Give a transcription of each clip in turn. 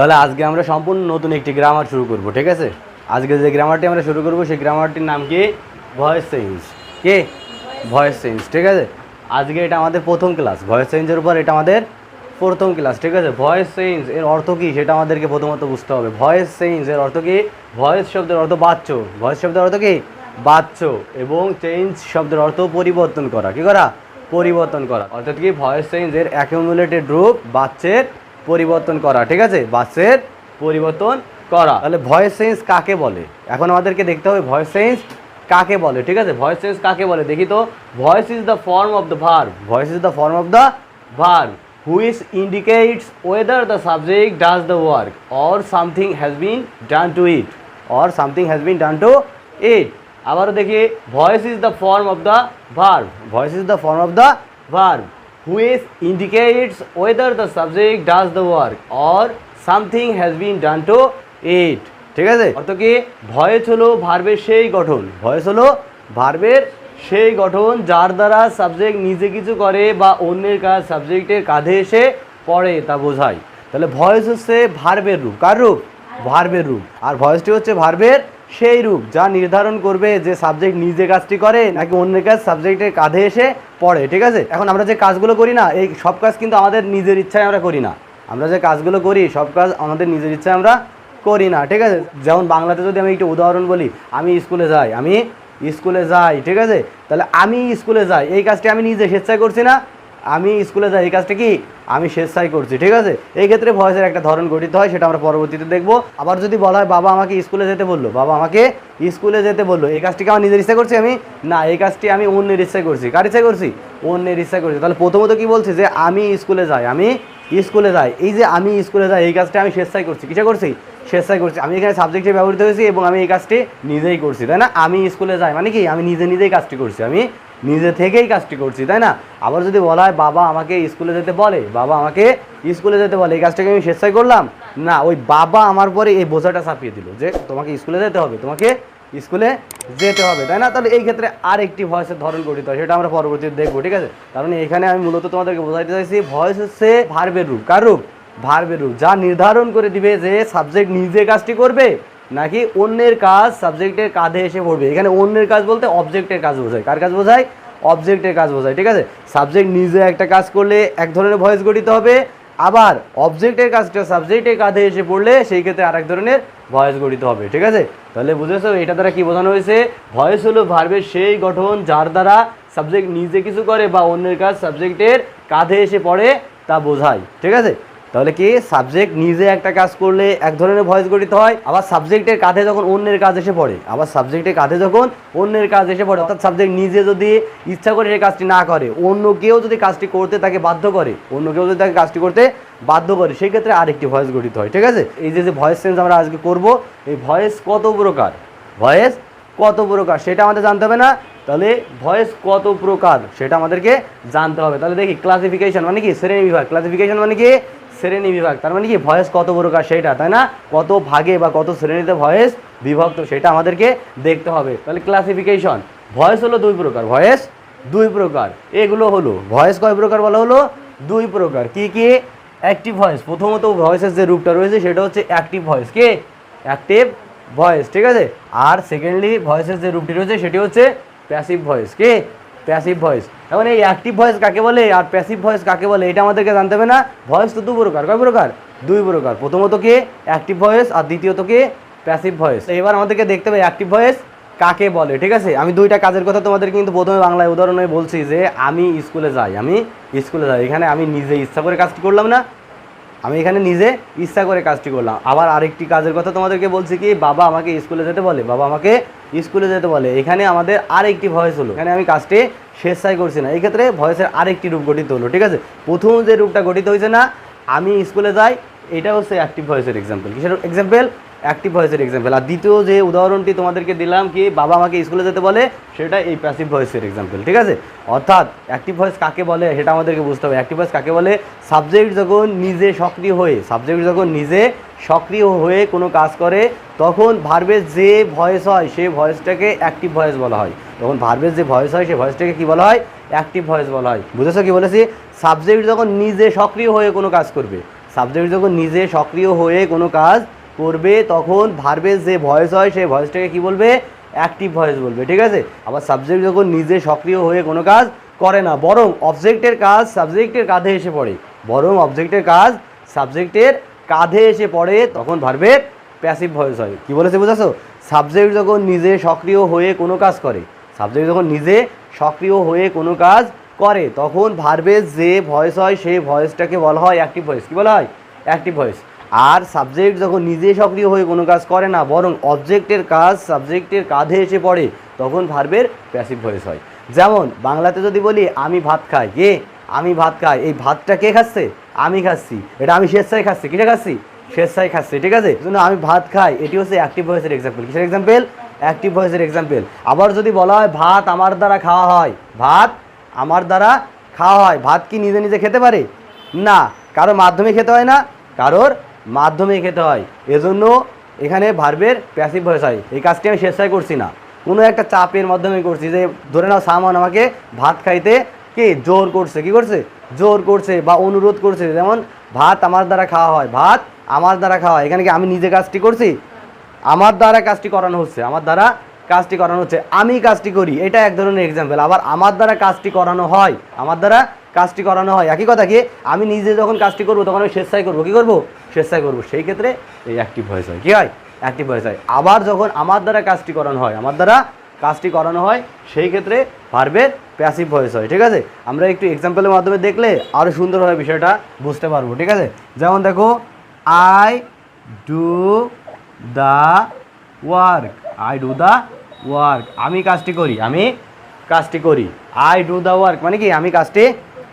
তাহলে আজকে আমরা সম্পূর্ণ নতুন একটি গ্রামার শুরু করব, ঠিক আছে। আজকে যে গ্রামারটি আমরা শুরু করব সেই গ্রামারটির নাম কি? Voice change. কে? ভয়েস চেঞ্জ, ঠিক আছে। আজকে এটা আমাদের প্রথম ক্লাস, ভয়েস চেঞ্জের উপর এটা আমাদের প্রথম ক্লাস, ঠিক আছে। ভয়েস চেঞ্জ এর অর্থ কী সেটা আমাদেরকে প্রথমত বুঝতে হবে। ভয়েস চেঞ্জ এর অর্থ কী? ভয়েস শব্দের অর্থ বাচ্য, ভয়েস শব্দের অর্থ কী? বাচ্য, এবং চেঞ্জ শব্দের অর্থ পরিবর্তন করা। কী করা? পরিবর্তন করা। অর্থাৎ কি ভয়েস চেঞ্জ এর অ্যাকিউমুলেটেড রূপ বাচ্চের পরিবর্তন করা, ঠিক আছে, বাচ্চের পরিবর্তন করা। তাহলে ভয়েস চেঞ্জ কাকে বলে এখন আমাদেরকে দেখতে হবে। ভয়েস চেঞ্জ কাকে বলে, ঠিক আছে। ভয়েস চেঞ্জ কাকে বলে দেখি তো। Voice is the form of the verb, voice is the form of the verb which indicates whether the subject does the work or something has been done to it, or something has been done to it. আবারও দেখি, voice is the form of the verb, voice is the form of the verb which indicates whether the subject does the work or something has been done to it, ঠিক আছে। অর্থ কি? Voice হলো ভার্বের সেই গঠন, ভয়েস হলো ভার্বের সেই গঠন যার দ্বারা সাবজেক্ট নিজে কিছু করে বা অন্যের কাজ সাবজেক্টের কাঁধে এসে পড়ে তা বোঝায়। তাহলে ভয়েস হচ্ছে ভার্বের রূপ। কার রূপ? ভার্বের রূপ। আর ভয়েসটি হচ্ছে ভার্বের সেই রূপ যা নির্ধারণ করবে যে সাবজেক্ট নিজে কাজটি করে নাকি অন্যের কাজ সাবজেক্টের কাঁধে এসে পড়ে, ঠিক আছে। এখন আমরা যে কাজগুলো করি না, এই সব কাজ কিন্তু আমাদের নিজের ইচ্ছায় আমরা করি না। আমরা যে কাজগুলো করি সব কাজ আমাদের নিজের ইচ্ছায় আমরা করি না, ঠিক আছে। যেমন বাংলাতে যদি আমি একটু উদাহরণ বলি, আমি স্কুলে যাই, আমি স্কুলে যাই, ঠিক আছে। তাহলে আমি স্কুলে যাই এই কাজটি আমি নিজে স্বেচ্ছায় করছি না, আমি স্কুলে যাই এই কাজটা কি আমি স্বেচ্ছায় করছি, ঠিক আছে। এই ক্ষেত্রে ভয়েসের একটা ধরন গঠিত হয়, সেটা আমরা পরবর্তীতে দেখবো। আবার যদি বলা হয় বাবা আমাকে স্কুলে যেতে বললো, বাবা আমাকে স্কুলে যেতে বললো, এই কাজটিকে আমার নিজের ইচ্ছা করছি আমি না, এই কাজটি আমি অন্যের ইচ্ছায় করছি। কার ইচ্ছায় করছি? অন্যের ইচ্ছায় করছি। তাহলে প্রথমত কি বলছি যে আমি স্কুলে যাই, আমি স্কুলে যাই, এই যে আমি স্কুলে যাই এই কাজটা আমি স্বেচ্ছায় করছি। কিসে করছি? স্বেচ্ছায় করছি। আমি এখানে সাবজেক্টে ব্যবহৃত হয়েছি এবং আমি এই কাজটি নিজেই করছি, তাই না। আমি স্কুলে যাই মানে কি আমি নিজেই কাজটি করছি, আমি নিজে থেকেই কাজটি করছি, তাই না। আবার যদি বলা হয় বাবা আমাকে স্কুলে যেতে বলে, বাবা আমাকে স্কুলে যেতে বলে, এই কাজটাকে আমি স্বেচ্ছায় করলাম না, ওই বাবা আমার পরে এই বোঝাটা চাপিয়ে দিল যে তোমাকে স্কুলে যেতে হবে, তোমাকে স্কুলে যেতে হবে, তাই না। তাহলে এই ক্ষেত্রে আর একটি ভয়েসের ধরন গঠিত হয়, সেটা আমরা পরবর্তীতে দেখবো, ঠিক আছে। কারণ এখানে আমি মূলত তোমাদেরকে বোঝাইতে চাইছি ভয়েস হচ্ছে ভার্বের রূপ। কার রূপ? ভার্বের রূপ, যা নির্ধারণ করে দিবে যে সাবজেক্ট নিজে কাজটি করবে নাকি অন্যের কাজ সাবজেক্টের কাঁধে এসে পড়বে। এখানে অন্যের কাজ বলতে অবজেক্টের কাজ বোঝায়। কার কাজ বোঝায়? অবজেক্টের কাজ বোঝায়, ঠিক আছে। সাবজেক্ট নিজে একটা কাজ করলে এক ধরনের ভয়েস গঠিত হবে, আবার অবজেক্টের কাজটা সাবজেক্টের কাঁধে এসে পড়লে সেই ক্ষেত্রে আরেক ধরনের ভয়েস গঠিত হবে, ঠিক আছে। তাহলে বুঝেছো এটা দ্বারা কি বোঝানো হয়েছে? ভয়েস হলো ভার্বের সেই গঠন যার দ্বারা সাবজেক্ট নিজে কিছু করে বা অন্যের কাজ সাবজেক্টের কাঁধে এসে পড়ে তা বোঝায়, ঠিক আছে। তাহলে কি সাবজেক্ট নিজে একটা কাজ করলে এক ধরনের ভয়েস গঠিত হয়, আবার সাবজেক্টের কাঁধে যখন অন্যের কাজ এসে পড়ে, আবার সাবজেক্টের কাঁধে যখন অন্যের কাজ এসে পড়ে, অর্থাৎ সাবজেক্ট নিজে যদি ইচ্ছা করে সেই কাজটি না করে, অন্য কেউ যদি কাজটি করতে তাকে বাধ্য করে, অন্য কেউ যদি তাকে কাজটি করতে বাধ্য করে, সেই ক্ষেত্রে আরেকটি ভয়েস গঠিত হয়, ঠিক আছে। এই যে ভয়েস চেঞ্জ আমরা আজকে করব, এই ভয়েস কত প্রকার, ভয়েস কত প্রকার সেটা আমাদের জানতে হবে না। তাহলে ভয়েস কত প্রকার সেটা আমাদেরকে জানতে হবে। তাহলে দেখি ক্লাসিফিকেশন মানে কি? শ্রেণী বিভাগ। ক্লাসিফিকেশন মানে কি? শ্রেণী বিভাগ। তার মানে কি ভয়েস কত প্রকার সেটা, তাই না। কত ভাগে বা কত শ্রেণীতে ভয়েস বিভক্ত সেটা আমাদেরকে দেখতে হবে। তাহলে ক্লাসিফিকেশন, ভয়েস হলো দুই প্রকার, ভয়েস দুই প্রকার। এগুলো হলো ভয়েস কয় প্রকার বলা হলো? দুই প্রকার। কি কি? অ্যাক্টিভ ভয়েস, প্রথমত ভয়েসের যে রূপটা রয়েছে সেটা হচ্ছে অ্যাক্টিভ ভয়েস। কে? অ্যাক্টিভ ভয়েস, ঠিক আছে। আর সেকেন্ডলি ভয়েসের যে রূপটি রয়েছে সেটি হচ্ছে প্যাসিভ ভয়েস। কে? Passive voice. এখন এই অ্যাক্টিভ ভয়েস কাকে বলে আর প্যাসিভ ভয়েস কাকে বলে এটা আমাদেরকে জানতে হবে না। ভয়েস তো দু প্রকার। কয় প্রকার? দুই প্রকার। প্রথমত কে? অ্যাক্টিভ ভয়েস, আর দ্বিতীয়ত কে? Passive voice. এবার আমাদেরকে দেখতে হবে অ্যাক্টিভ ভয়েস কাকে বলে, ঠিক আছে। আমি দুইটা কাজের কথা তোমাদের কিন্তু প্রথমে বাংলায় উদাহরণে বলছি যে আমি স্কুলে যাই, আমি স্কুলে যাই, এখানে আমি নিজে ইচ্ছা করে কাজটি করলাম না, আমি এখানে নিজে ইচ্ছা করে কাজটি করলাম। আবার আরেকটি কাজের কথা তোমাদেরকে বলছি কি বাবা আমাকে স্কুলে যেতে বলে, বাবা আমাকে স্কুলে যেতে বলে, এখানে আমাদের আরেকটি ভয়েস হলো, এখানে আমি কাজটি স্বেচ্ছায় করছি না, এই ক্ষেত্রে ভয়েসের আরেকটি রূপ গঠিত হলো, ঠিক আছে। প্রথম যে রূপটা গঠিত হয়েছে না আমি স্কুলে যাই, এটা হচ্ছে অ্যাক্টিভ ভয়েসের এক্সাম্পল। কিসের এক্সাম্পল? অ্যাক্টিভ ভয়েসের এক্সাম্পল। আর দ্বিতীয় যে উদাহরণটি তোমাদেরকে দিলাম কি বাবা আমাকে স্কুলে যেতে বলে, সেটা এই প্যাসিভ ভয়েসের এক্সাম্পল, ঠিক আছে। অর্থাৎ অ্যাক্টিভ ভয়েস কাকে বলে সেটা আমাদেরকে বুঝতে হবে। অ্যাক্টিভ ভয়েস কাকে বলে? সাবজেক্ট যখন নিজে সক্রিয় হয়ে, সাবজেক্ট যখন নিজে সক্রিয় হয়ে কোনো কাজ করে তখন ভার্বের যে ভয়েস হয় সেই ভয়েসটাকে অ্যাক্টিভ ভয়েস বলা হয়। তখন ভার্বের যে ভয়েস হয় সেই ভয়েসটাকে কী বলা হয়? অ্যাক্টিভ ভয়েস বলা হয়। বুঝেছো কি বলেছি? সাবজেক্ট যখন নিজে সক্রিয় হয়ে কোনো কাজ করবে, সাবজেক্ট যখন নিজে সক্রিয় হয়ে কোনো কাজ করবে তখন ভার্বের যে ভয়েস হয় সেই ভয়েসটাকে কি বলবে, অ্যাক্টিভ ভয়েস বলবে, ঠিক আছে। আবার সাবজেক্ট যখন নিজে সক্রিয় হয়ে কোনো কাজ করে না বরং অবজেক্টের কাজ সাবজেক্টের কাঁধে এসে পড়ে, বরং অবজেক্টের কাজ সাবজেক্টের কাঁধে এসে পড়ে তখন ভার্বের প্যাসিভ ভয়েস হয়। কি বলেছে বুঝাছো? সাবজেক্ট যখন নিজে সক্রিয় হয়ে কোনো কাজ করে, সাবজেক্ট যখন নিজে সক্রিয় হয়ে কোনো কাজ করে তখন ভার্বের যে ভয়েস হয় সেই ভয়েসটাকে বলা হয় অ্যাক্টিভ ভয়েস। কী বলা হয়? Active voice. আর সাবজেক্ট যখন নিজে সক্রিয় হয়ে কোনো কাজ করে না বরং অবজেক্টের কাজ সাবজেক্টের কাঁধে এসে পড়ে তখন ভার্বের প্যাসিভ ভয়েস হয়। যেমন বাংলাতে যদি বলি আমি ভাত খাই, কে? আমি ভাত খাই, এই ভাতটা কে খাচ্ছে? আমি খাচ্ছি। এটা আমি স্বেচ্ছায় খাচ্ছি, কিসে খাচ্ছি? স্বেচ্ছায় খাচ্ছি, ঠিক আছে। জন্য আমি ভাত খাই, এটি হচ্ছে অ্যাক্টিভ ভয়েসের এক্সাম্পল। কিসের এক্সাম্পল? অ্যাক্টিভ ভয়েসের এক্সাম্পল। আবার যদি বলা হয় ভাত আমার দ্বারা খাওয়া হয়, ভাত আমার দ্বারা খাওয়া হয়, ভাত কি নিজে নিজে খেতে পারে? না, কারোর মাধ্যমে খেতে হয় না, কারোর মাধ্যমে খেতে হয়, এজন্য এখানে ভার্বের প্যাসিভ ভয়েস হয়। এই কাজটি আমি স্বেচ্ছায় করছি না, কোনো একটা চাপের মাধ্যমে করছি। যে ধরে নাও সামান আমাকে ভাত খাইতে কি জোর করছে, কি করছে? জোর করছে বা অনুরোধ করছে। যেমন ভাত আমার দ্বারা খাওয়া হয়, ভাত আমার দ্বারা খাওয়া হয়, এখানে কি আমি নিজে কাজটি করছি? আমার দ্বারা কাজটি করানো হচ্ছে, আমার দ্বারা কাজটি করানো হচ্ছে, আমি কাজটি করি, এটা এক ধরনের এক্সাম্পল। আবার আমার দ্বারা কাজটি করানো হয়, আমার দ্বারা কাজটি করানো হয়, একই কথা। কি আমি নিজে যখন কাজটি করবো তখন আমি স্বেচ্ছায় করবো, কী করবো? স্বেচ্ছায় করবো, সেই ক্ষেত্রে এই অ্যাক্টিভ ভয়েস হয়। কী হয়? অ্যাক্টিভ ভয়েস হয়। আবার যখন আমার দ্বারা কাজটি করানো হয়, আমার দ্বারা কাজটি করানো হয়, সেই ক্ষেত্রে ভার্বের প্যাসিভ ভয়েস হয়, ঠিক আছে। আমরা একটু এক্সাম্পলের মাধ্যমে দেখলে আরও সুন্দরভাবে বিষয়টা বুঝতে পারবো, ঠিক আছে। যেমন দেখো, I do the work, I do the work, আমি কাজটি করি, আমি কাজটি করি। আই ডু দ্য ওয়ার্ক মানে কি? আমি কাজটি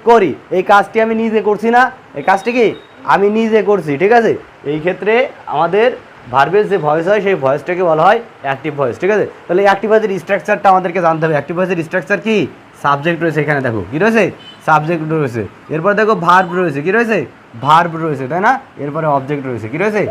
করি। এই কাজটি আমি নিজে করছি না, এই কাজটি কি আমি নিজে করছি, ঠিক আছে। এই ক্ষেত্রে আমাদের ভার্বের যে ভয়েস হয় সেই ভয়েসটাকে বলা হয় অ্যাক্টিভ ভয়েস, ঠিক আছে। তাহলে অ্যাক্টিভ ভয়েসের স্ট্রাকচারটা আমাদেরকে জানতে হবে। অ্যাক্টিভ ভয়েসের স্ট্রাকচার কি? সাবজেক্ট রয়েছে, এখানে দেখো কী রয়েছে? সাবজেক্ট রয়েছে। এরপর দেখো ভার্ব রয়েছে, কী রয়েছে? ভার্ব রয়েছে, তাই না? এরপরে অবজেক্ট রয়েছে, কী রয়েছে?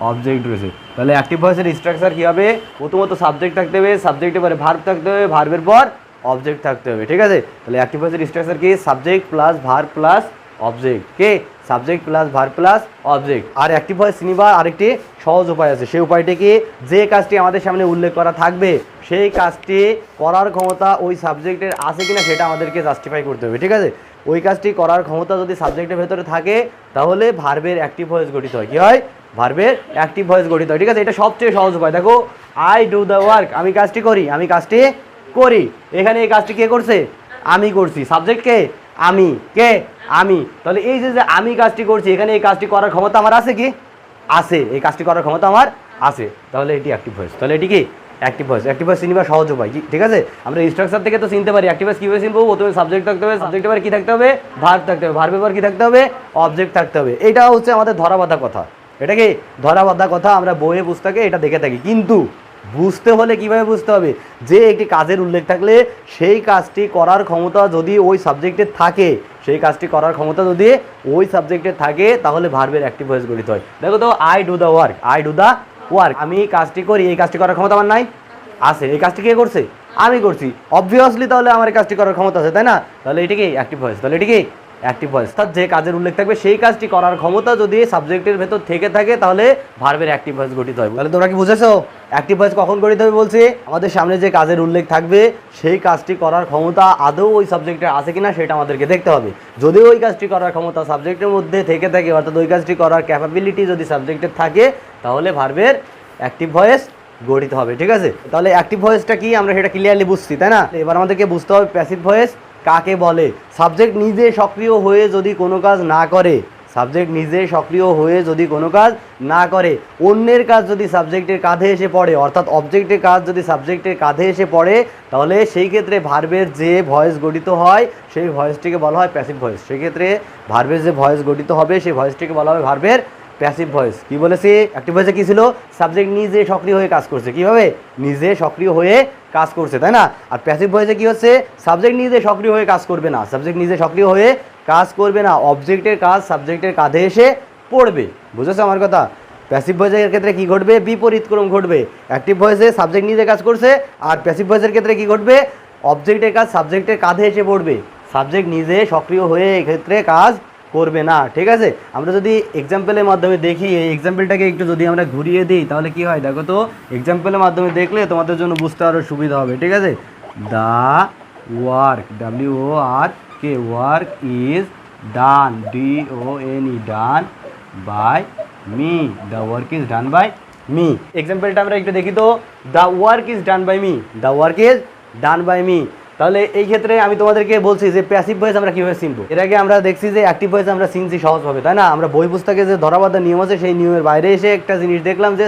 অবজেক্ট রয়েছে। তাহলে অ্যাক্টিভ ভয়েসের স্ট্রাকচার কী হবে? প্রথমত সাবজেক্ট থাকতে হবে, সাবজেক্টের পরে ভার্ব থাকতে হবে, ভার্বের পর অবজেক্ট থাকতে হবে, ঠিক আছে। তাহলে অ্যাক্টিভ ভয়েসের স্ট্রাকচার কি? Subject plus verb plus object, কে? Subject plus verb plus object. আর অ্যাক্টিভ ভয়েস চিনিবার আরেকটি সহজ উপায় আছে। সেই উপায়টি কি? যে কাজটি আমাদের সামনে উল্লেখ করা থাকবে সেই কাজটি করার ক্ষমতা ওই সাবজেক্টের আছে কিনা সেটা আমাদেরকে জাস্টিফাই করতে হবে, ঠিক আছে। ওই কাজটি করার ক্ষমতা যদি সাবজেক্টের ভেতরে থাকে তাহলে ভার্বের অ্যাক্টিভ ভয়েস গঠিত হয়। কী হয়? ভার্বের অ্যাক্টিভ ভয়েস গঠিত হয়, ঠিক আছে। এটা সবচেয়ে সহজ উপায়। দেখো, আই ডু দ্য ওয়ার্ক, আমি কাজটি করি, আমি কাজটি করি। এখানে এই কাজটি কে করছে? আমি করছি। সাবজেক্ট কে? আমি। কে? আমি। তাহলে এই যে যে আমি কাজটি করছি, এখানে এই কাজটি করার ক্ষমতা আমার আছে কি? আছে। এই কাজটি করার ক্ষমতা আমার আছে, তাহলে এটি অ্যাক্টিভ ভয়েস। তাহলে এটি কি? Active voice. অ্যাক্টিভ ভয়েস চিনিবার সহজ উপায়, ঠিক আছে। আমরা স্ট্রাকচার থেকে তো চিনতে পারি অ্যাক্টিভ ভয়েস কীভাবে চিনবো। প্রথমে সাবজেক্ট থাকতে হবে, সাবজেক্টের পরে কী থাকতে হবে? ভার্ব থাকতে হবে, ভার্বের পর কী থাকতে হবে? অবজেক্ট থাকতে হবে। এটা হচ্ছে আমাদের ধরাবাঁধা কথা। এটা কি ধরাবাঁধা কথা? আমরা বইয়ে পুস্তকে এটা দেখে থাকি। কিন্তু বুঝতে হলে কিভাবে বুঝতে হবে? যে একটি কাজের উল্লেখ থাকলে সেই কাজটি করার ক্ষমতা যদি ওই সাবজেক্টের থাকে, সেই কাজটি করার ক্ষমতা যদি ওই সাবজেক্টের থাকে তাহলে ভার্বের অ্যাক্টিভ ভয়েস গঠিত হয়। দেখো তো, I do the work, I do the work, আমি কাজটি করি, এই কাজটি করার ক্ষমতা আমার নাই? আছে। এই কাজটি কে করছে? আমি করছি। অবভিয়াসলি তাহলে আমার এই কাজটি করার ক্ষমতা আছে, তাই না? তাহলে এটি কি? Active voice. তাহলে এটি কি? Active voice. অর্থাৎ যে কাজের উল্লেখ থাকবে সেই কাজটি করার ক্ষমতা যদি সাবজেক্টের ভেতর থেকে থাকে তাহলে ভার্বের অ্যাক্টিভ ভয়েস গঠিত হয়। তাহলে তোমরা কি বুঝেছো অ্যাক্টিভ ভয়েস কখন গঠিত হবে? বলছি আমাদের সামনে যে কাজের উল্লেখ থাকবে সেই কাজটি করার ক্ষমতা আদৌ ওই সাবজেক্টের আছে কিনা সেটা আমাদেরকে দেখতে হবে। যদি ওই কাজটি করার ক্ষমতা সাবজেক্টের মধ্যে থেকে থাকে, অর্থাৎ ওই কাজটি করার ক্যাপাবিলিটি যদি সাবজেক্টের থাকে তাহলে ভার্বের অ্যাক্টিভ ভয়েস গঠিত হবে, ঠিক আছে। তাহলে অ্যাক্টিভ ভয়েসটা কি আমরা সেটা ক্লিয়ারলি বুঝছি, তাই না? এবার আমাদেরকে বুঝতে হবে প্যাসিভ ভয়েস কাকে বলে। সাবজেক্ট নিজে সক্রিয় হয়ে যদি কোনো কাজ না করে, সাবজেক্ট নিজে সক্রিয় হয়ে যদি কোনো কাজ না করে, অন্যের কাজ যদি সাবজেক্টের কাঁধে এসে পড়ে, অর্থাৎ অবজেক্টের কাজ যদি সাবজেক্টের কাঁধে এসে পড়ে তাহলে সেই ক্ষেত্রে ভার্বের যে ভয়েস গঠিত হয় সেই ভয়েসটিকে বলা হয় প্যাসিভ ভয়েস। সেক্ষেত্রে ভার্বের যে ভয়েস গঠিত হবে সেই ভয়েসটিকে বলা হবে ভার্বের প্যাসিভ ভয়েস। কি বলেছি? অ্যাক্টিভ ভয়েসে কী ছিল? সাবজেক্ট নিজে সক্রিয় হয়ে কাজ করছে। কীভাবে? নিজে সক্রিয় হয়ে কাজ করছে, তাই না? আর প্যাসিভ ভয়েসে কী হচ্ছে? সাবজেক্ট নিজে সক্রিয় হয়ে কাজ করবে না, সাবজেক্ট নিজে সক্রিয় হয়ে কাজ করবে না, অবজেক্টের কাজ সাবজেক্টের কাঁধে এসে পড়বে। বুঝেছো আমার কথা? প্যাসিভ ভয়েসের ক্ষেত্রে কী ঘটবে? বিপরীত ক্রম ঘটবে। অ্যাক্টিভ ভয়েসে সাবজেক্ট নিজে কাজ করছে, আর প্যাসিভ ভয়েসের ক্ষেত্রে কী ঘটবে? অবজেক্টের কাজ সাবজেক্টের কাঁধে এসে পড়বে, সাবজেক্ট নিজে সক্রিয় হয়ে এক্ষেত্রে কাজ করবে না, ঠিক আছে। আমরা যদি এক্সাম্পলের মাধ্যমে দেখি, এই এক্সাম্পলটাকে একটু যদি আমরা ঘুরিয়ে দিই তাহলে কি হয় দেখো তো। এক্সাম্পলের মাধ্যমে দেখলে তোমাদের জন্য বুঝতে আরও সুবিধা হবে, ঠিক আছে। The work, WORK, work is done, DONE, done by me, the work is done by me. এক্সাম্পলটা আমরা একটু দেখি তো। The work is done by me, the work is done by me. তাহলে এই ক্ষেত্রে আমি তোমাদেরকে বলছি যে প্যাসিভ ভয়েস আমরা কীভাবে চিনবো। এর আগে আমরা দেখছি যে অ্যাক্টিভ ভয়েস আমরা চিনছি সহজভাবে, তাই না। আমরা বই পুস্তকে যে ধরাবাধা নিয়ম আছে সেই নিয়মের বাইরে এসে একটা জিনিস দেখলাম যে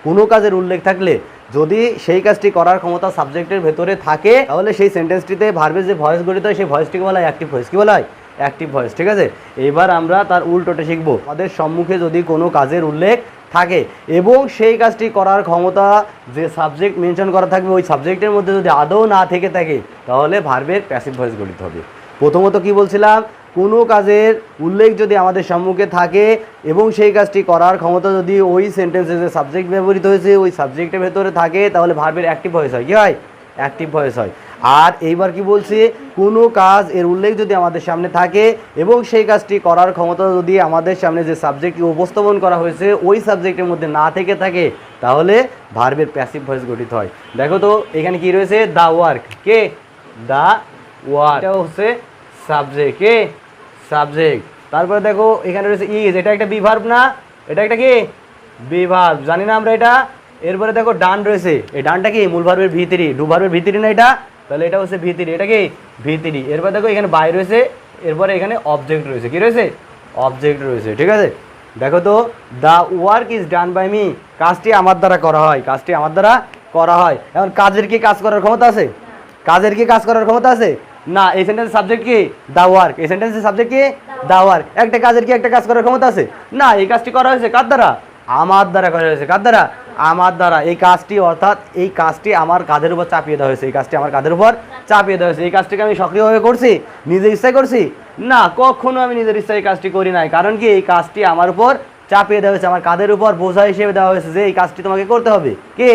কোনো কাজের উল্লেখ থাকলে যদি সেই কাজটি করার ক্ষমতা সাবজেক্টের ভেতরে থাকে তাহলে সেই সেন্টেন্সটিতে ভার্বের যে ভয়েস গঠিত হয় সেই ভয়েসটিকে বলা হয় অ্যাক্টিভ ভয়েস। কী বলা হয়? অ্যাক্টিভ ভয়েস, ঠিক আছে। এবার আমরা তার উল্টোটা শিখবো। আমাদের সম্মুখে যদি কোনো কাজের উল্লেখ থাকে এবং সেই কাজটি করার ক্ষমতা যে সাবজেক্ট মেনশন করা থাকবে ওই সাবজেক্টের মধ্যে যদি আদৌ না থেকে থাকে তাহলে ভার্বের প্যাসিভ ভয়েস গঠিত হবে। প্রথমত কি বলছিলাম, কোনো কাজের উল্লেখ যদি আমাদের সম্মুখে থাকে এবং সেই কাজটি করার ক্ষমতা যদি ওই সেন্টেন্সে যে সাবজেক্ট ব্যবহৃত হয়েছে ওই সাবজেক্টের ভেতরে থাকে তাহলে ভার্বের অ্যাক্টিভ ভয়েস হয়। কী হয়? অ্যাক্টিভ ভয়েস হয়। আর এইবার কি বলছি, কোনো কাজ এর উল্লেখ যদি আমাদের সামনে থাকে এবং সেই কাজটি করার ক্ষমতা যদি আমাদের সামনে যে সাবজেক্টটি উপস্থাপন করা হয়েছে ওই সাবজেক্টের মধ্যে না থেকে থাকে তাহলে ভার্বের প্যাসিভ ভয়েস গঠিত হয়। দেখো তো এখানে কি রয়েছে, দ্য ওয়ার্ক, কে? দ্য ওয়ার্ক, এটা হচ্ছে সাবজেক্ট, কে? সাবজেক্ট। তারপরে দেখো এখানে রয়েছে ইজ, এটা একটা বিভার্ব না, এটা একটা কি? বিভার্ব, জানি না আমরা এটা। এরপরে দেখো ডান রয়েছে, এই ডানটা কি? মূল ভার্বের V3, ডু ভার্বের V3 না এটা, তাহলে এটা হচ্ছে V3, এটা কি? V3। এরপর দেখো এখানে বাই রয়েছে, এরপরে এখানে অবজেক্ট রয়েছে, কি রয়েছে? অবজেক্ট রয়েছে, ঠিক আছে। দেখো তো the work is done by me, কাজটি আমার দ্বারা করা হয়, কাজটি আমার দ্বারা করা হয়। এখন কাজের কি কাজ করার ক্ষমতা আছে? কাজের কি কাজ করার ক্ষমতা আছে? না। এই সেন্টেন্সের সাবজেক্ট কি? The work. এই সেন্টেন্সের সাবজেক্ট কি? The work. একটা কাজের কি একটা কাজ করার ক্ষমতা আছে? না। এই কাজটি করা হয়েছে কার দ্বারা? আমার দ্বারা করা হয়েছে। কার দ্বারা? আমার দ্বারা। এই কাজটি অর্থাৎ এই কাজটি আমার কাঁধের উপর চাপিয়ে দেওয়া হয়েছে, এই কাজটি আমার কাঁধের উপর চাপিয়ে দেওয়া হয়েছে। এই কাজটিকে আমি সক্রিয়ভাবে করছি, নিজের ইচ্ছায় করছি? না, কখনো আমি নিজের ইচ্ছায় এই কাজটি করি নাই। কারণ কি? এই কাজটি আমার উপর চাপিয়ে দেওয়া হয়েছে, আমার কাঁধের উপর বোঝা হিসেবে দেওয়া হয়েছে যে এই কাজটি তোমাকে করতে হবে। কে?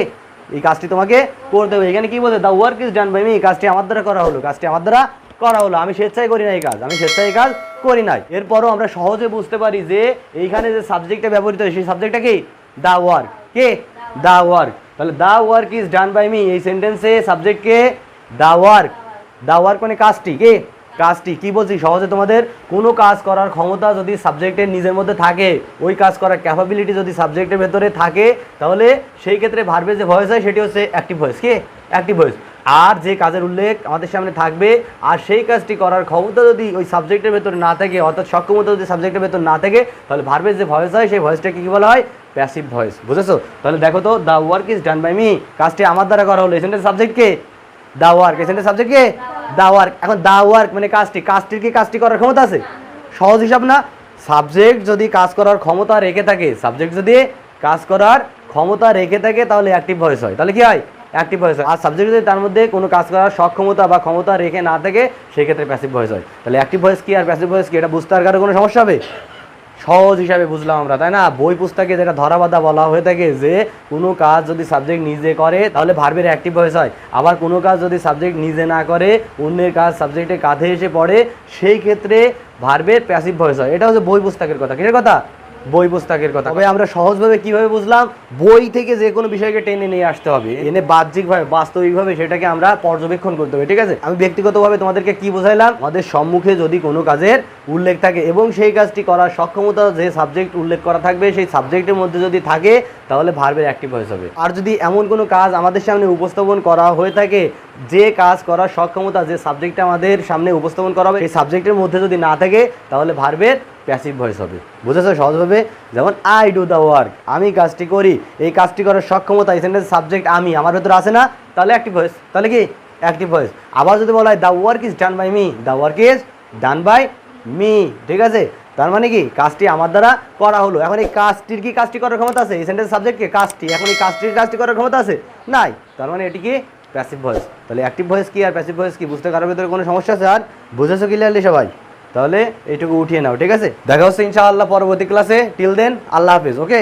এই কাজটি তোমাকে করতে হবে। এখানে কি বলছে? The work is done by me, কাজটি আমার দ্বারা করা হলো, কাজটি আমার দ্বারা করা হলো। আমি স্বেচ্ছায় করি না এই কাজ, আমি স্বেচ্ছায় এই কাজ করি নাই। এরপরও আমরা সহজে বুঝতে পারি যে এইখানে যে সাবজেক্টটা ব্যবহৃত হয় সেই সাবজেক্টটা কি? দ্য ওয়ার্ক, কে? The work. তাহলে the work is done by me, এই সেন্টেন্সে সাবজেক্ট কে? The work. দ্য ওয়ার্ক মানে কাজটি, কে? কাজটি। কি বলছি সহজে তোমাদের, কোনো কাজ করার ক্ষমতা যদি সাবজেক্টের নিজের মধ্যে থাকে, ওই কাজ করার ক্যাপাবিলিটি যদি সাবজেক্টের ভেতরে থাকে তাহলে সেই ক্ষেত্রে ভার্বে যে ভয়েস হয় সেটি হচ্ছে অ্যাক্টিভ ভয়েস। কে? Active voice. আর যে কাজের উল্লেখ আমাদের সামনে থাকবে আর সেই কাজটি করার ক্ষমতা যদি ওই সাবজেক্টের ভেতরে না থাকে অর্থাৎ সক্ষমতা যদি সাবজেক্টের ভেতর না থাকে তাহলে ভার্বের যে ভয়েস হয় সেই ভয়েসটাকে কী বলা হয়? Passive voice. বুঝেছো? তাহলে দেখো তো the work is done by me, কাজটি আমার দ্বারা করা হলো। এখানে সাবজেক্ট কে? The work. এখানে সাবজেক্ট কে? The work. এখন দ্য ওয়ার্ক মানে কাজটি, কাজটির কি কাজটি করার ক্ষমতা আছে? সহজ হিসাব না? সাবজেক্ট যদি কাজ করার ক্ষমতা রেখে থাকে, সাবজেক্ট যদি কাজ করার ক্ষমতা রেখে থাকে তাহলে অ্যাক্টিভ ভয়েস হয়। তাহলে কি হয়? অ্যাক্টিভ ভয়েস হয়। আর সাবজেক্ট যদি তার মধ্যে কোনো কাজ করার সক্ষমতা বা ক্ষমতা রেখে না থাকে সেক্ষেত্রে প্যাসিভ ভয়েস হয়। তাহলে অ্যাক্টিভ ভয়েস কি আর প্যাসিভ ভয়েস কি এটা বুঝতে আর কারো কোনো সমস্যা হবে? সহজ হিসাবে বুঝলাম আমরা, তাই না। বই পুস্তকে যেটা ধরাবাধা বলা হয়ে থাকে যে কোনো কাজ যদি সাবজেক্ট নিজে করে তাহলে ভার্বের অ্যাক্টিভ ভয়েস হয়, আবার কোনো কাজ যদি সাবজেক্ট নিজে না করে অন্যের কাজ সাবজেক্টের কাঁধে এসে পড়ে সেই ক্ষেত্রে ভার্বের প্যাসিভ ভয়েস হয়। এটা হচ্ছে বই পুস্তকের কথা। কিসের কথা? বই পুস্তকের কথা। তবে আমরা সহজভাবে কিভাবে বুঝলাম, বই থেকে যে কোনো বিষয়কে টেনে নিয়ে আসতে হবে, এনে বাহ্যিকভাবে বাস্তবিকভাবে সেটাকে আমরা পর্যবেক্ষণ করতে হবে। ঠিক আছে, আমি ব্যক্তিগতভাবে তোমাদেরকে কি বোঝাইলাম, আমাদের সম্মুখে যদি কোনো কাজের উল্লেখ থাকে এবং সেই কাজটি করার সক্ষমতা যে সাবজেক্ট উল্লেখ করা থাকবে সেই সাবজেক্টের মধ্যে যদি থাকে তাহলে ভার্বের অ্যাক্টিভ ভয়েস হবে। আর যদি এমন কোনো কাজ আমাদের সামনে উপস্থাপন করা হয়ে থাকে যে কাজ করার সক্ষমতা যে সাবজেক্টটা আমাদের সামনে উপস্থাপন করা হবে সেই সাবজেক্টের মধ্যে যদি না থাকে তাহলে ভার্বের প্যাসিভ ভয়েস হবে। বুঝেছো সহজভাবে? যেমন আই ডু দ্য ওয়ার্ক, আমি কাজটি করি, এই কাজটি করার সক্ষমতা এই সেন্টেন্স সাবজেক্ট আমি আমার ভেতরে আসে না, তাহলে অ্যাক্টিভ ভয়েস। তাহলে কি? Active voice. আবার যদি বলা হয় the work is done by me, the work is done by me, ঠিক আছে, তার মানে কি কাজটি আমার দ্বারা করা হলো। এখন এই কাজটির কি কাজটি করার ক্ষমতা আছে? এই সেন্টেন্স সাবজেক্টকে কাজটি, এখন এই কাজটির কাজটি করার ক্ষমতা আছে? নাই, তার মানে এটি কি? Passive voice. তাহলে অ্যাক্টিভ ভয়েস কি আর প্যাসিভ ভয়েস কি বুঝতে কারোর ভেতরে কোনো সমস্যা আছে? আর বুঝেছো ক্লিয়ারলি সবাই? তাহলে এইটুকু উঠিয়ে নাও। ঠিক আছে, দেখা হচ্ছে ইনশাআল্লাহ পরবর্তী ক্লাসে। টিল দেন আল্লাহ হাফেজ। ওকে।